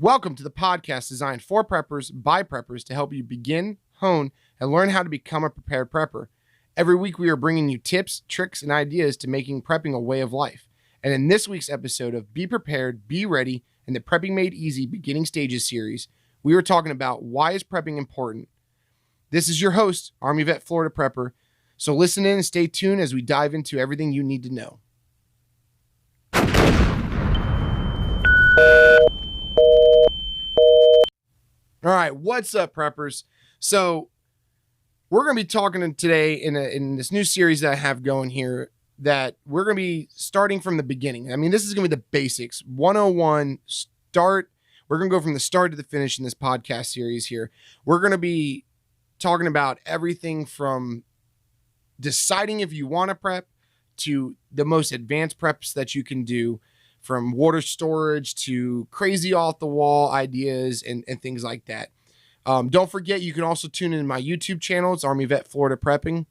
Welcome to the podcast designed for preppers by preppers to help you begin, hone, and learn how to become a prepared prepper. Every week we are bringing you tips, tricks, and ideas to making prepping a way of life. And in this week's episode of Be Prepared, Be Ready, and the Prepping Made Easy Beginning Stages series, we are talking about why is prepping important. This is your host, Army Vet Florida Prepper. So listen in and stay tuned as we dive into everything you need to know. All right, what's up, preppers? So we're going to be talking today in this new series that I have going here that we're going to be starting from the beginning. I mean, this is going to be the basics. 101 start. We're going to go from the start to the finish in this podcast series here. We're going to be talking about everything from deciding if you want to prep to the most advanced preps that you can do, from water storage to crazy off the wall ideas and things like that. Don't forget, you can also tune in my YouTube channel. It's Army Vet Florida Prepping.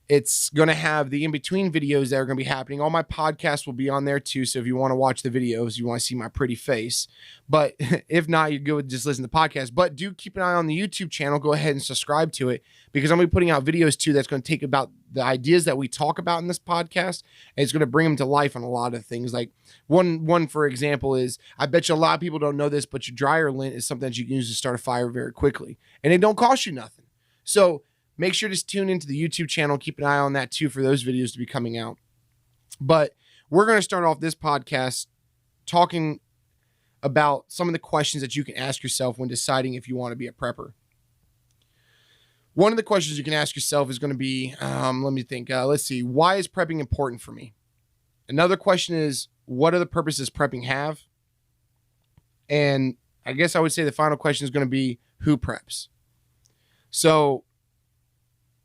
It's going to have the in-between videos that are going to be happening. All my podcasts will be on there too. So if you want to watch the videos, you want to see my pretty face. But if not, you go just listen to the podcast. But do keep an eye on the YouTube channel. Go ahead and subscribe to it, because I'm going to be putting out videos too that's going to take about the ideas that we talk about in this podcast, and it's going to bring them to life on a lot of things. Like one for example is, I bet you a lot of people don't know this, but your dryer lint is something that you can use to start a fire very quickly, and it don't cost you nothing. So make sure to tune into the YouTube channel. Keep an eye on that too for those videos to be coming out. But we're going to start off this podcast talking about some of the questions that you can ask yourself when deciding if you want to be a prepper. One of the questions you can ask yourself is going to be, let's see, why is prepping important for me? Another question is, what are the purposes prepping have? And I guess I would say the final question is going to be, who preps? So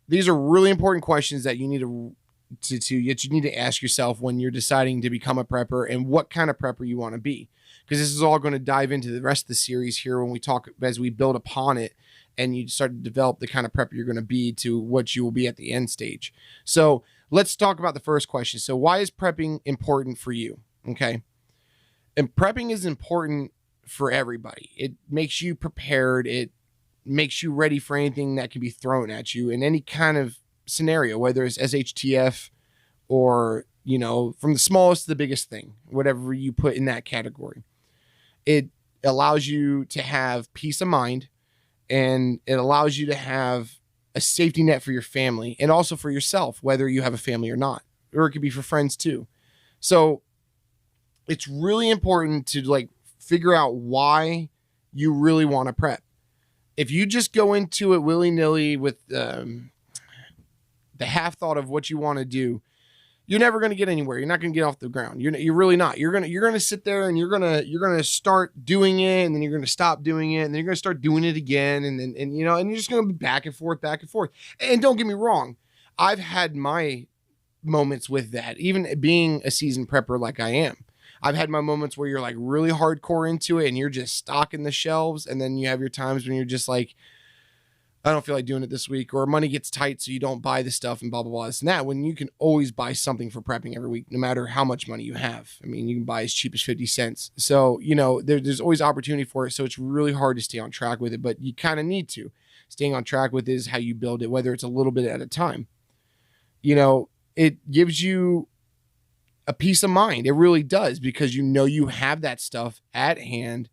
these are really important questions that you need to ask yourself when you're deciding to become a prepper and what kind of prepper you want to be. Because this is all going to dive into the rest of the series here when we talk, as we build upon it, and you start to develop the kind of prepper you're going to be to what you will be at the end stage. So let's talk about the first question. So why is prepping important for you? Okay. And prepping is important for everybody. It makes you prepared. It makes you ready for anything that can be thrown at you in any kind of scenario, whether it's SHTF or, from the smallest to the biggest thing, whatever you put in that category. It allows you to have peace of mind, and it allows you to have a safety net for your family and also for yourself, whether you have a family or not, or it could be for friends too. So it's really important to figure out why you really want to prep. If you just go into it willy-nilly with the half thought of what you want to do, you're never going to get anywhere. You're not going to get off the ground. You're really not. You're going to sit there and you're going to start doing it, and then you're going to stop doing it, and then you're going to start doing it again, and you're just going to be back and forth. And don't get me wrong, I've had my moments with that. Even being a seasoned prepper like I am, I've had my moments where you're really hardcore into it and you're just stocking the shelves, and then you have your times when you're just like, I don't feel like doing it this week, or money gets tight so you don't buy the stuff and blah, blah, blah, this and that, when you can always buy something for prepping every week, no matter how much money you have. I mean, you can buy as cheap as 50 cents. So, there's always opportunity for it. So it's really hard to stay on track with it, but you kind of need to. Staying on track with it is how you build it, whether it's a little bit at a time. It gives you a peace of mind. It really does, because you have that stuff at hand,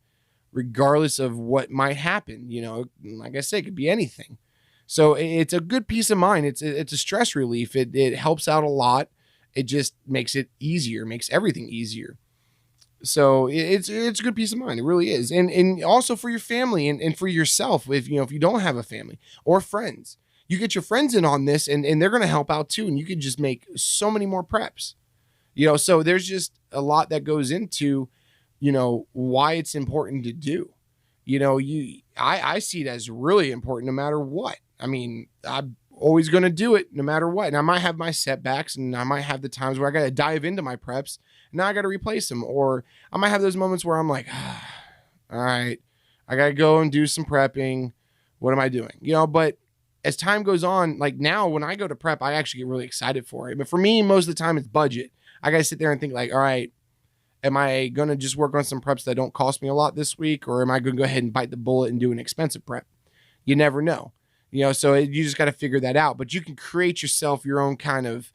regardless of what might happen. Like I said, it could be anything. So it's a good peace of mind. It's a stress relief. It helps out a lot. It just makes it easier, makes everything easier. So it's a good peace of mind. It really is. And also for your family and for yourself, if you don't have a family or friends, you get your friends in on this, and they're going to help out too. And you can just make so many more preps. So there's just a lot that goes into, why it's important to do. I see it as really important no matter what. I mean, I'm always going to do it no matter what. And I might have my setbacks, and I might have the times where I got to dive into my preps. And now I got to replace them. Or I might have those moments where I'm like, all right, I got to go and do some prepping. What am I doing? But as time goes on, like now when I go to prep, I actually get really excited for it. But for me, most of the time it's budget. I got to sit there and think all right, Am I going to just work on some preps that don't cost me a lot this week? Or am I going to go ahead and bite the bullet and do an expensive prep? You never know. So you just got to figure that out. But you can create yourself your own kind of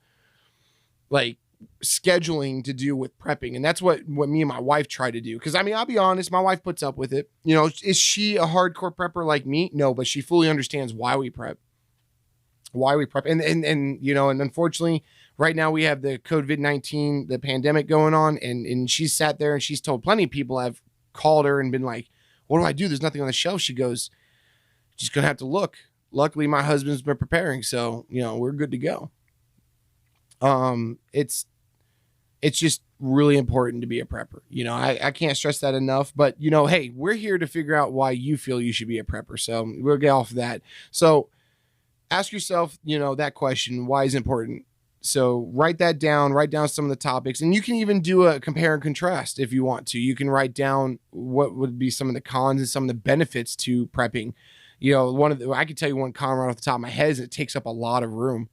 like scheduling to do with prepping. And that's what me and my wife try to do. Because I mean, I'll be honest, my wife puts up with it. Is she a hardcore prepper like me? No, but she fully understands why we prep. And unfortunately right now we have the COVID-19, the pandemic going on, and she's sat there and she's told plenty of people have called her and been like, what do I do? There's nothing on the shelf. She goes, just going to have to look. Luckily my husband's been preparing. So, we're good to go. It's just really important to be a prepper. I can't stress that enough, but hey, we're here to figure out why you feel you should be a prepper. So we'll get off of that. So ask yourself, that question, why is it important? So write that down, write down some of the topics, and you can even do a compare and contrast if you want to. You can write down what would be some of the cons and some of the benefits to prepping. I can tell you one con right off the top of my head is it takes up a lot of room.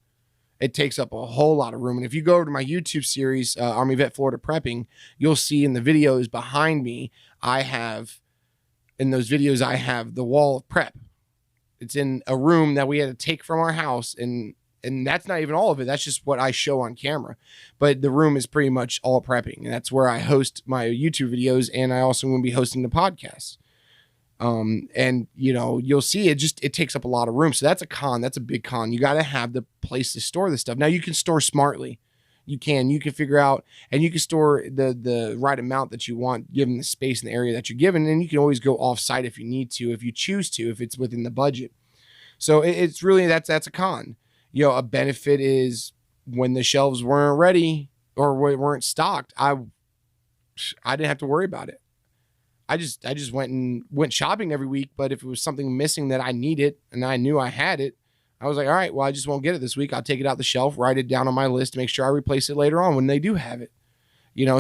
It takes up a whole lot of room. And if you go over to my YouTube series, Army Vet Florida Prepping, you'll see in the videos behind me, I have the wall of prep. It's in a room that we had to take from our house. And that's not even all of it. That's just what I show on camera. But the room is pretty much all prepping. And that's where I host my YouTube videos. And I also will be hosting the podcast. You'll see it takes up a lot of room. So that's a con. That's a big con. You got to have the place to store this stuff. Now you can store smartly. You can figure out, and you can store the right amount that you want, given the space and the area that you're given. And you can always go off site if you need to, if you choose to, if it's within the budget. So it's really, that's a con. A benefit is when the shelves weren't ready or weren't stocked, I didn't have to worry about it. I just went shopping every week, but if it was something missing that I needed and I knew I had it, I was like, all right, well, I just won't get it this week. I'll take it out the shelf, write it down on my list to make sure I replace it later on when they do have it.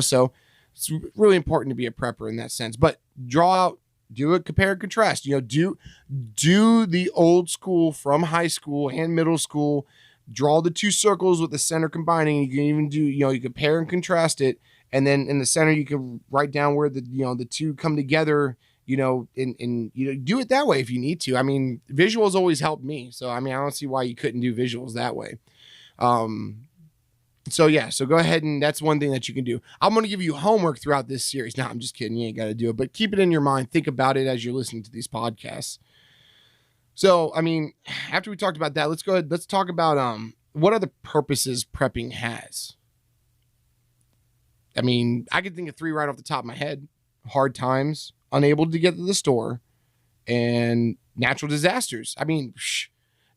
So it's really important to be a prepper in that sense. But do a compare and contrast. Do the old school from high school and middle school. Draw the two circles with the center combining. You can even do, you compare and contrast it. And then in the center, you can write down where the two come together, and do it that way if you need to. I mean, visuals always help me. So, I don't see why you couldn't do visuals that way. So go ahead, and that's one thing that you can do. I'm going to give you homework throughout this series. No, I'm just kidding. You ain't got to do it, but keep it in your mind. Think about it as you're listening to these podcasts. So, after we talked about that, let's go ahead. Let's talk about, what other purposes prepping has. I can think of 3 right off the top of my head. Hard times, unable to get to the store, and natural disasters.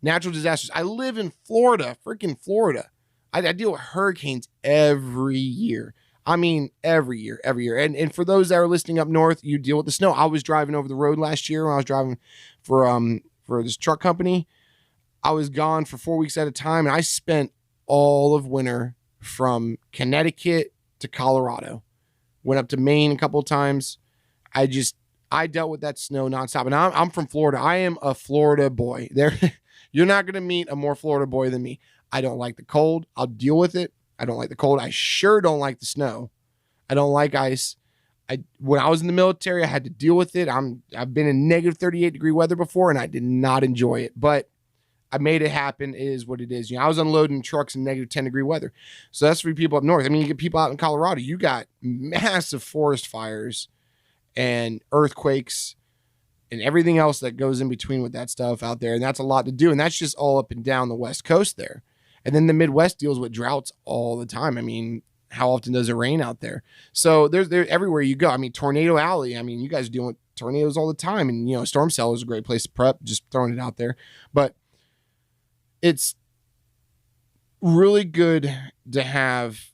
Natural disasters. I live in Florida, freaking Florida. I deal with hurricanes every year. Every year. And for those that are listening up north, you deal with the snow. I was driving over the road last year when I was driving for this truck company. I was gone for 4 weeks at a time, and I spent all of winter from Connecticut to Colorado, went up to Maine a couple of times. I dealt with that snow nonstop. And I'm from Florida. I am a Florida boy. You're not going to meet a more Florida boy than me. I don't like the cold. I'll deal with it. I don't like the cold. I sure don't like the snow. I don't like ice. When I was in the military, I had to deal with it. I've been in negative 38 degree weather before, and I did not enjoy it. But I made it happen. It is what it is. I was unloading trucks in negative 10 degree weather. So that's for people up north. You get people out in Colorado. You got massive forest fires and earthquakes and everything else that goes in between with that stuff out there. And that's a lot to do. And that's just all up and down the West Coast there. And then the Midwest deals with droughts all the time. How often does it rain out there? So there's everywhere you go. Tornado Alley. You guys are dealing with tornadoes all the time. And, Storm Cellar is a great place to prep, just throwing it out there. But it's really good to have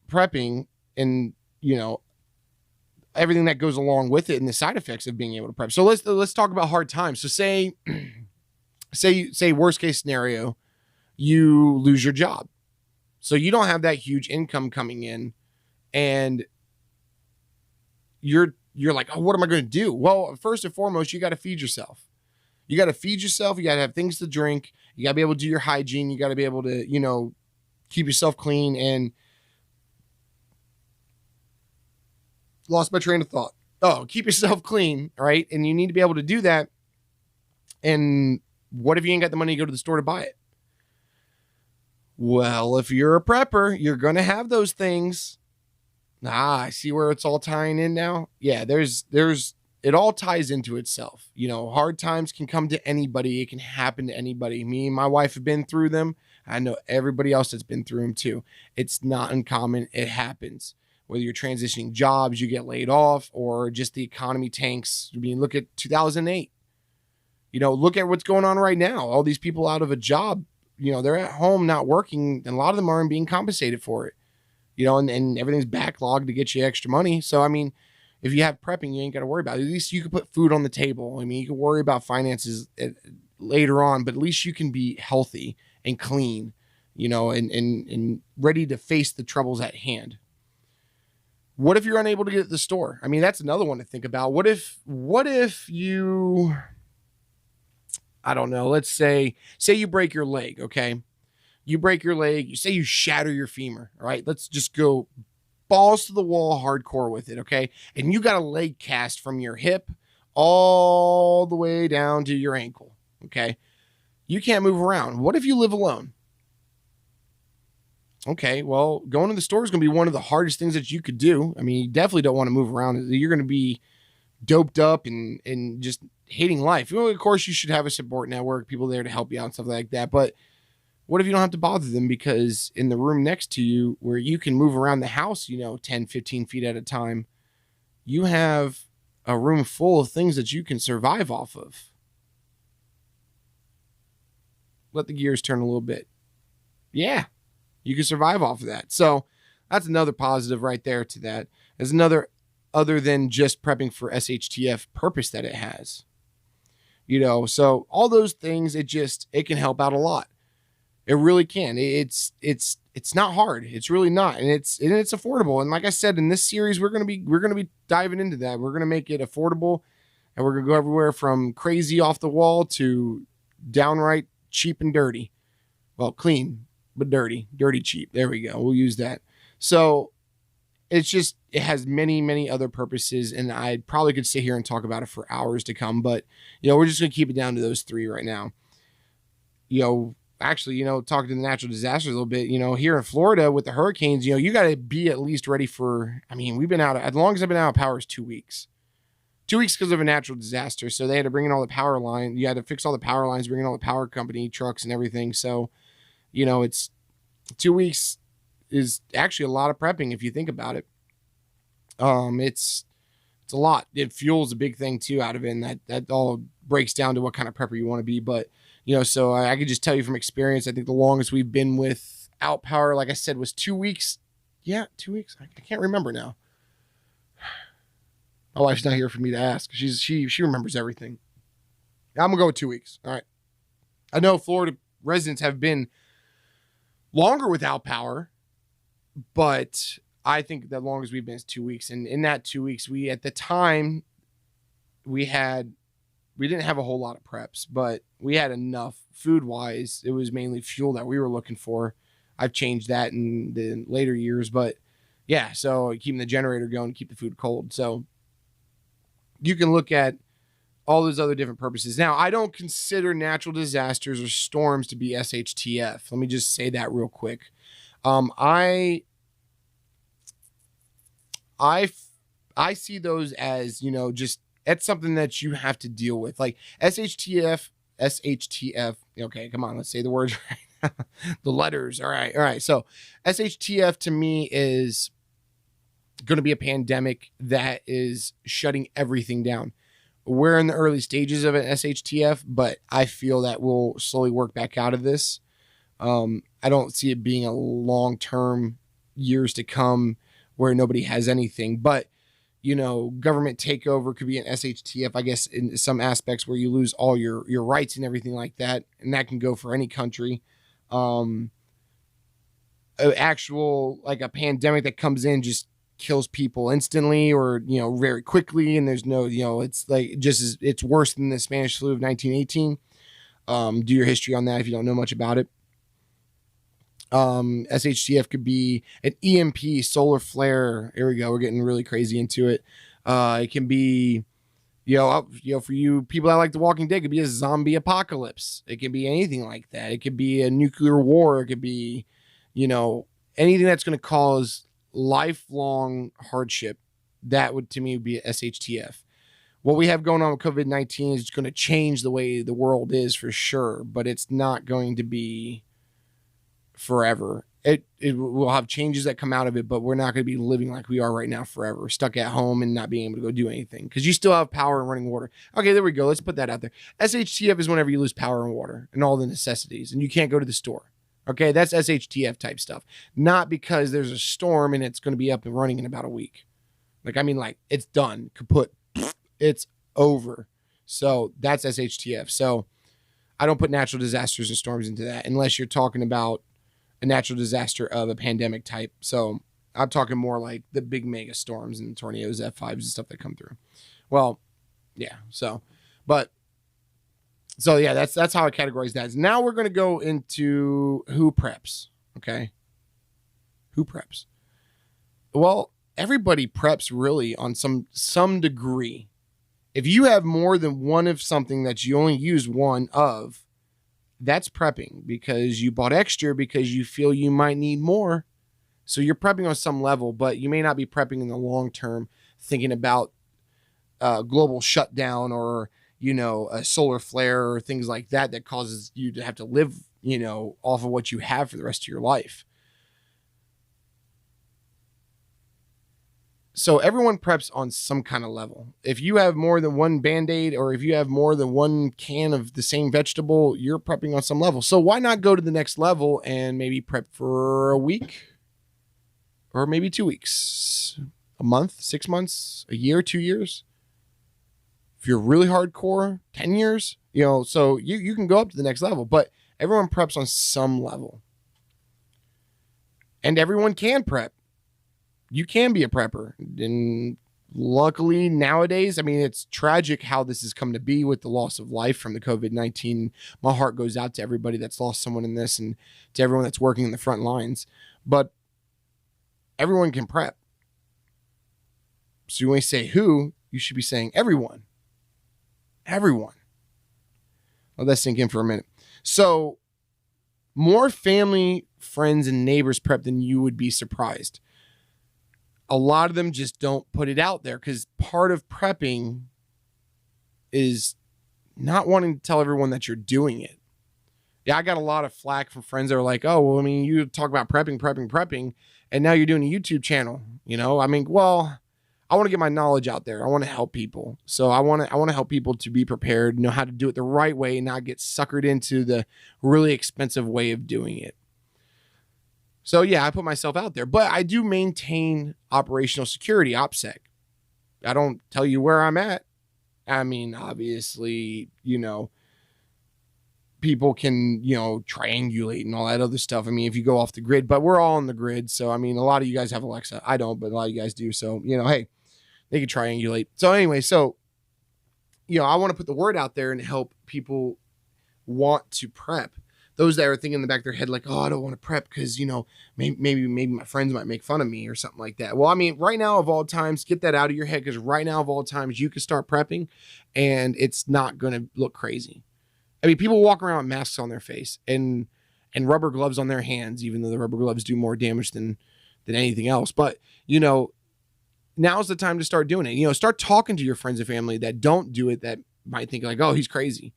prepping and, everything that goes along with it and the side effects of being able to prep. So let's talk about hard times. So say worst case scenario, you lose your job. So you don't have that huge income coming in and you're like, oh, what am I going to do? Well, first and foremost, you got to feed yourself. You got to feed yourself. You got to have things to drink. You got to be able to do your hygiene. You got to be able to, keep yourself clean. And Lost my train of thought. Oh, keep yourself clean, right? And you need to be able to do that. And what if you ain't got the money to go to the store to buy it? Well, if you're a prepper, you're going to have those things. I see where it's all tying in now. Yeah, it all ties into itself. Hard times can come to anybody. It can happen to anybody. Me and my wife have been through them. I know everybody else that's been through them too. It's not uncommon. It happens. Whether you're transitioning jobs, you get laid off, or just the economy tanks. I mean, look at 2008. Look at what's going on right now. All these people out of a job, they're at home not working, and a lot of them aren't being compensated for it. And everything's backlogged to get you extra money. So, I mean, if you have prepping, you ain't got to worry about it. At least you can put food on the table. I mean, you can worry about finances later on, but at least you can be healthy and clean, and ready to face the troubles at hand. What if you're unable to get at the store? I mean, that's another one to think about. What if you, I don't know, let's say you break your leg, okay? You break your leg, you say you shatter your femur, all right? Let's just go balls to the wall hardcore with it, okay? And you got a leg cast from your hip all the way down to your ankle, okay? You can't move around. What if you live alone? Okay, well, going to the store is going to be one of the hardest things that you could do. I mean, you definitely don't want to move around. You're going to be doped up and just hating life. Of course, you should have a support network, people there to help you out and stuff like that, but what if you don't have to bother them because in the room next to you where you can move around the house, 10, 15 feet at a time, you have a room full of things that you can survive off of? Let the gears turn a little bit. Yeah, you can survive off of that. So that's another positive right there to that. There's another, other than just prepping for SHTF, purpose that it has. So all those things, it can help out a lot. It really can. It's not hard. It's really not. And it's affordable. And like I said, in this series, we're going to be diving into that. We're going to make it affordable, and we're going to go everywhere from crazy off the wall to downright cheap and dirty. Well, clean, but dirty cheap. There we go. We'll use that. So it has many, many other purposes, and I probably could sit here and talk about it for hours to come, but we're just going to keep it down to those three right now. Actually, talking to the natural disasters a little bit, here in Florida with the hurricanes, you got to be at least ready for, we've been out, as long as I've been out of power is 2 weeks. 2 weeks because of a natural disaster. So they had to bring in all the power line. You had to fix all the power lines, bring in all the power company trucks and everything. So, it's 2 weeks is actually a lot of prepping if you think about it. It's a lot. It fuel's a big thing too out of it, and that all breaks down to what kind of prepper you want to be. But so I could just tell you from experience, I think the longest we've been without power, like I said, was 2 weeks. Yeah, 2 weeks. I can't remember now. My wife's not here for me to ask. She remembers everything. I'm gonna go with 2 weeks. All right. I know Florida residents have been longer without power, but I think the longest we've been is 2 weeks. And in that 2 weeks, at the time, we didn't have a whole lot of preps, but we had enough food-wise. It was mainly fuel that we were looking for. I've changed that in the later years, but yeah, so keeping the generator going, keep the food cold. So you can look at all those other different purposes. Now, I don't consider natural disasters or storms to be SHTF. Let me just say that real quick. I see those as, just that's something that you have to deal with. Like SHTF. Okay, come on, let's say the words right. The letters. All right. So SHTF to me is going to be a pandemic that is shutting everything down. We're in the early stages of an SHTF, but I feel that we'll slowly work back out of this. I don't see it being a long-term, years to come where nobody has anything, but government takeover could be an SHTF, I guess, in some aspects where you lose all your rights and everything like that. And that can go for any country. Actual, like a pandemic that comes in, just kills people instantly or, very quickly. And there's no, it's like, it's worse than the Spanish flu of 1918. Do your history on that if you don't know much about it. SHTF could be an EMP, solar flare. Here we go. We're getting really crazy into it. It can be, for you people that like The Walking Dead, it could be a zombie apocalypse. It could be anything like that. It could be a nuclear war. It could be, anything that's going to cause lifelong hardship. That would, to me, be a SHTF. What we have going on with COVID-19 is going to change the way the world is for sure, but it's not going to be forever. It will have changes that come out of it, but we're not going to be living like we are right now forever, stuck at home and not being able to go do anything because you still have power and running water. Okay, there we go. Let's put that out there. SHTF is whenever you lose power and water and all the necessities and you can't go to the store. Okay, that's SHTF type stuff. Not because there's a storm and it's going to be up and running in about a week. It's done, kaput. It's over. So that's SHTF. So I don't put natural disasters and storms into that unless you're talking about a natural disaster of a pandemic type. So I'm talking more like the big mega storms and tornadoes, F5s and stuff that come through. Well, yeah. So yeah, that's how I categorize that. Now we're going to go into who preps. Okay. Who preps? Well, everybody preps really on some degree. If you have more than one of something that you only use one of, that's prepping because you bought extra because you feel you might need more. So you're prepping on some level, but you may not be prepping in the long term, thinking about global shutdown or, a solar flare or things like that causes you to have to live, off of what you have for the rest of your life. So everyone preps on some kind of level. If you have more than one Band-Aid or if you have more than one can of the same vegetable, you're prepping on some level. So why not go to the next level and maybe prep for a week or maybe 2 weeks, a month, 6 months, a year, 2 years? If you're really hardcore, 10 years, so you can go up to the next level, but everyone preps on some level. And everyone can prep. You can be a prepper. And luckily nowadays, it's tragic how this has come to be with the loss of life from the COVID-19. My heart goes out to everybody that's lost someone in this and to everyone that's working in the front lines. But everyone can prep. So when you say who, you should be saying everyone. Everyone. Let that sink in for a minute. So more family, friends, and neighbors prep than you would be surprised. A lot of them just don't put it out there because part of prepping is not wanting to tell everyone that you're doing it. Yeah, I got a lot of flack from friends that are like, oh, well, you talk about prepping, and now you're doing a YouTube channel. Well, I want to get my knowledge out there. I want to help people. So I want to help people to be prepared, know how to do it the right way, and not get suckered into the really expensive way of doing it. So yeah, I put myself out there, but I do maintain operational security, OPSEC. I don't tell you where I'm at. Obviously, people can, triangulate and all that other stuff. If you go off the grid, but we're all on the grid. So, a lot of you guys have Alexa. I don't, but a lot of you guys do. So, hey, they can triangulate. So anyway, I want to put the word out there and help people want to prep. Those that are thinking in the back of their head, like, oh, I don't want to prep because, maybe my friends might make fun of me or something like that. Well, right now of all times, get that out of your head because right now of all times, you can start prepping and it's not going to look crazy. People walk around with masks on their face and rubber gloves on their hands, even though the rubber gloves do more damage than anything else. But, now's the time to start doing it. Start talking to your friends and family that don't do it that might think like, oh, he's crazy.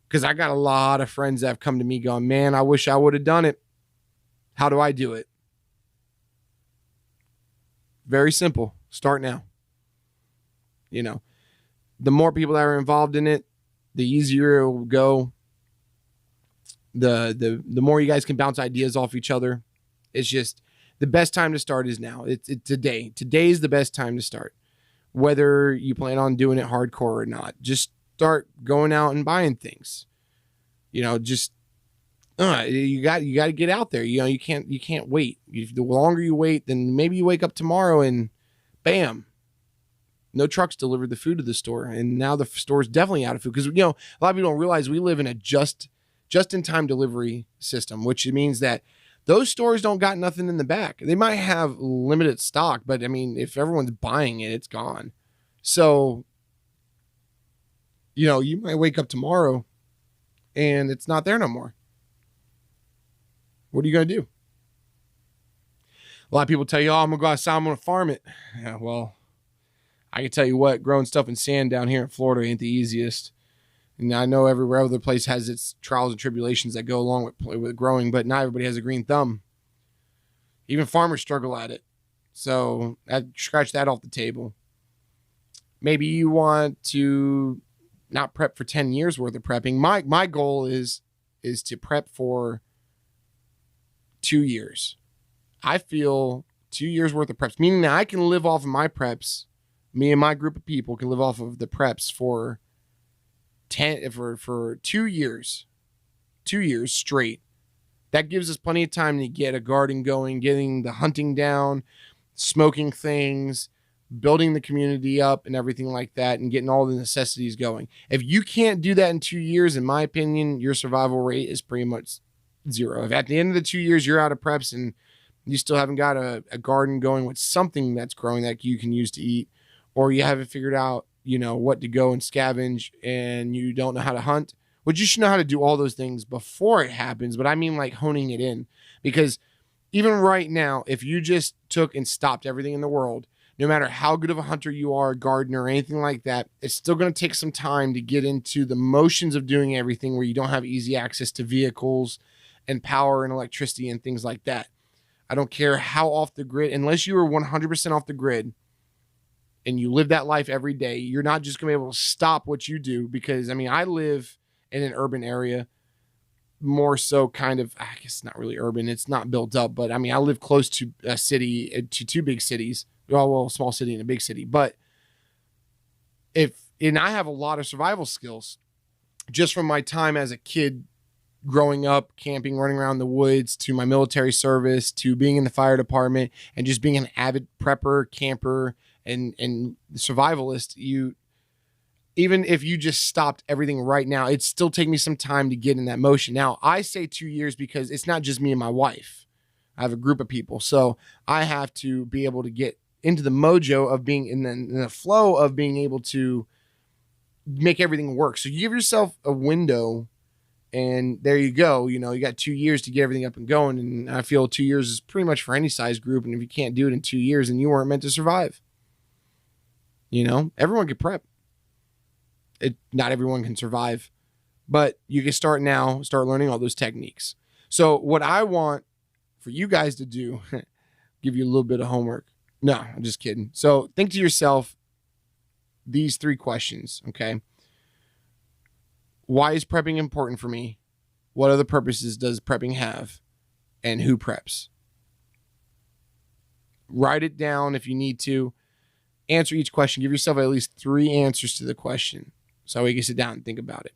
Because I got a lot of friends that have come to me going, man, I wish I would have done it. How do I do it? Very simple. Start now. The more people that are involved in it, the easier it will go. The more you guys can bounce ideas off each other. It's just the best time to start is now. It's today. Today is the best time to start. Whether you plan on doing it hardcore or not. Just start going out and buying things. You got to get out there. You can't wait. The longer you wait, then maybe you wake up tomorrow and bam, no trucks delivered the food to the store. And now the store's definitely out of food. Because, a lot of people don't realize we live in a just-in-time delivery system, which means that Those stores don't got nothing in the back. They might have limited stock, but I mean, if everyone's buying it, it's gone. So, you might wake up tomorrow and it's not there no more. What are you going to do? A lot of people tell you, I'm going to go outside, I'm going to farm it. Yeah, well, I can tell you what, growing stuff in sand down here in Florida ain't the easiest. And I know everywhere other place has its trials and tribulations that go along with growing, but not everybody has a green thumb. Even farmers struggle at it. So I'd scratch that off the table. Maybe you want to not prep for 10 years worth of prepping. My goal is to prep for 2 years. I feel 2 years worth of preps, meaning that I can live off of my preps. Me and my group of people can live off of the preps for 2 years. 2 years straight. That gives us plenty of time to get a garden going, getting the hunting down, smoking things, building the community up and everything like that, and getting all the necessities going. If you can't do that in 2 years, in my opinion, your survival rate is pretty much zero. If at the end of the 2 years you're out of preps and you still haven't got a garden going with something that's growing that you can use to eat, or you haven't figured out, what to go and scavenge, and you don't know how to hunt, which you should know how to do all those things before it happens. But I mean, like, honing it in, because even right now, if you just took and stopped everything in the world, no matter how good of a hunter you are, gardener, or anything like that, it's still going to take some time to get into the motions of doing everything where you don't have easy access to vehicles and power and electricity and things like that. I don't care how off the grid, unless you are 100% off the grid and you live that life every day, you're not just going to be able to stop what you do. Because, I mean, I live in an urban area, more so kind of, I guess not really urban. It's not built up, but I mean, I live close to a city, to two big cities. Well, a small city and a big city. But I have a lot of survival skills just from my time as a kid, growing up, camping, running around the woods, to my military service, to being in the fire department, and just being an avid prepper, camper, and survivalist. Even if you just stopped everything right now, it'd still take me some time to get in that motion. Now, I say 2 years because it's not just me and my wife. I have a group of people. So I have to be able to get into the mojo of being in the flow of being able to make everything work. So you give yourself a window, and there you go. You got 2 years to get everything up and going. And I feel 2 years is pretty much for any size group. And if you can't do it in 2 years, then you weren't meant to survive. Everyone can prep. Not everyone can survive, but you can start now, start learning all those techniques. So what I want for you guys to do, give you a little bit of homework. No, I'm just kidding. So think to yourself these 3 questions, okay? Why is prepping important for me? What other purposes does prepping have? And who preps? Write it down if you need to. Answer each question. Give yourself at least 3 answers to the question, so we can sit down and think about it.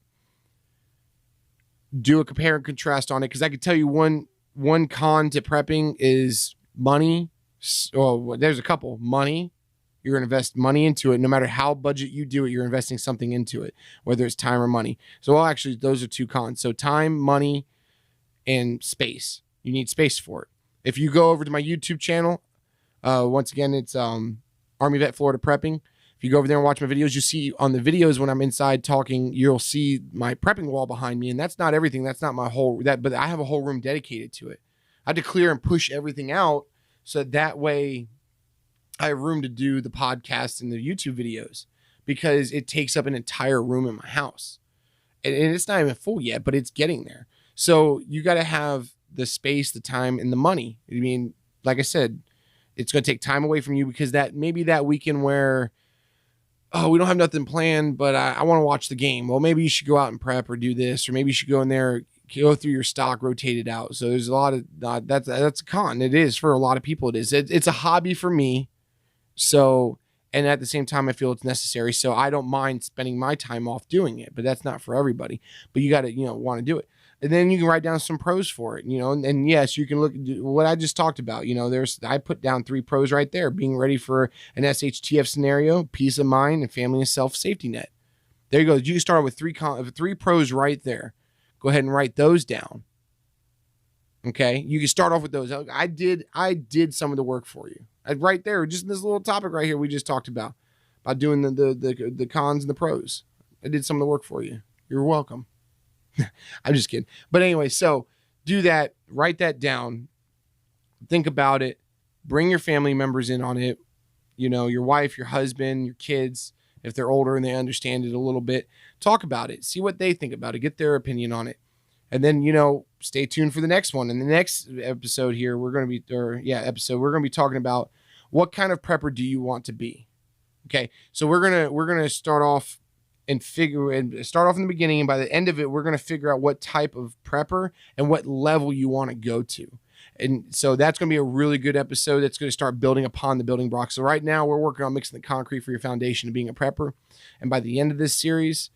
Do a compare and contrast on it, because I could tell you one con to prepping is money. Well, there's a couple. Money. You're going to invest money into it. No matter how budget you do it, you're investing something into it, whether it's time or money. So, actually, those are 2 cons. So time, money, and space. You need space for it. If you go over to my YouTube channel, once again, it's Army Vet Florida Prepping. If you go over there and watch my videos, you see on the videos when I'm inside talking, you'll see my prepping wall behind me. And that's not everything. That's not my whole, but I have a whole room dedicated to it. I had to clear and push everything out, so that way I have room to do the podcast and the YouTube videos, because it takes up an entire room in my house. And it's not even full yet, but it's getting there. So you got to have the space, the time, and the money. I mean, like I said, it's going to take time away from you, because maybe that weekend where, we don't have nothing planned, but I want to watch the game. Well, maybe you should go out and prep or do this, or maybe you should go in there, go through your stock, rotate it out. So there's a lot of, that's a con. It is for a lot of people. It is. It's a hobby for me. So, and at the same time, I feel it's necessary. So I don't mind spending my time off doing it, but that's not for everybody. But you got to, want to do it. And then you can write down some pros for it, and yes, you can look at what I just talked about. I put down 3 pros right there: being ready for an SHTF scenario, peace of mind, and family and self safety net. There you go. You can start with 3 pros right there. Go ahead and write those down. Okay, you can start off with those. I did some of the work for you. Right there, just this little topic right here we just talked about doing the cons and the pros. I did some of the work for you. You're welcome. I'm just kidding. But anyway, so do that. Write that down. Think about it. Bring your family members in on it. You know, your wife, your husband, your kids, if they're older and they understand it a little bit. Talk about it. See what they think about it. Get their opinion on it. And then, you know, stay tuned for the next one. In the next episode here, we're going to be talking about what kind of prepper do you want to be? Okay. So we're going to start off in the beginning, and by the end of it, we're going to figure out what type of prepper and what level you want to go to. And so that's going to be a really good episode that's going to start building upon the building blocks. So right now we're working on mixing the concrete for your foundation of being a prepper. And by the end of this series,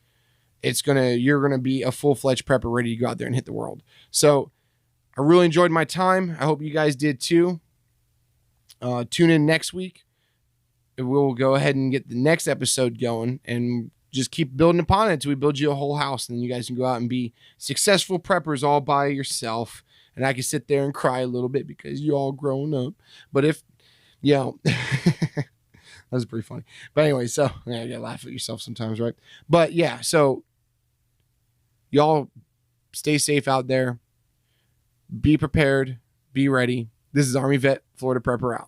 you're going to be a full-fledged prepper ready to go out there and hit the world. So I really enjoyed my time. I hope you guys did too. Tune in next week. We'll go ahead and get the next episode going and just keep building upon it until we build you a whole house. And then you guys can go out and be successful preppers all by yourself. And I can sit there and cry a little bit because you all grown up. But if, that was pretty funny. But anyway, so yeah, you gotta laugh at yourself sometimes, right? But yeah, so y'all stay safe out there. Be prepared. Be ready. This is Army Vet, Florida Prepper out.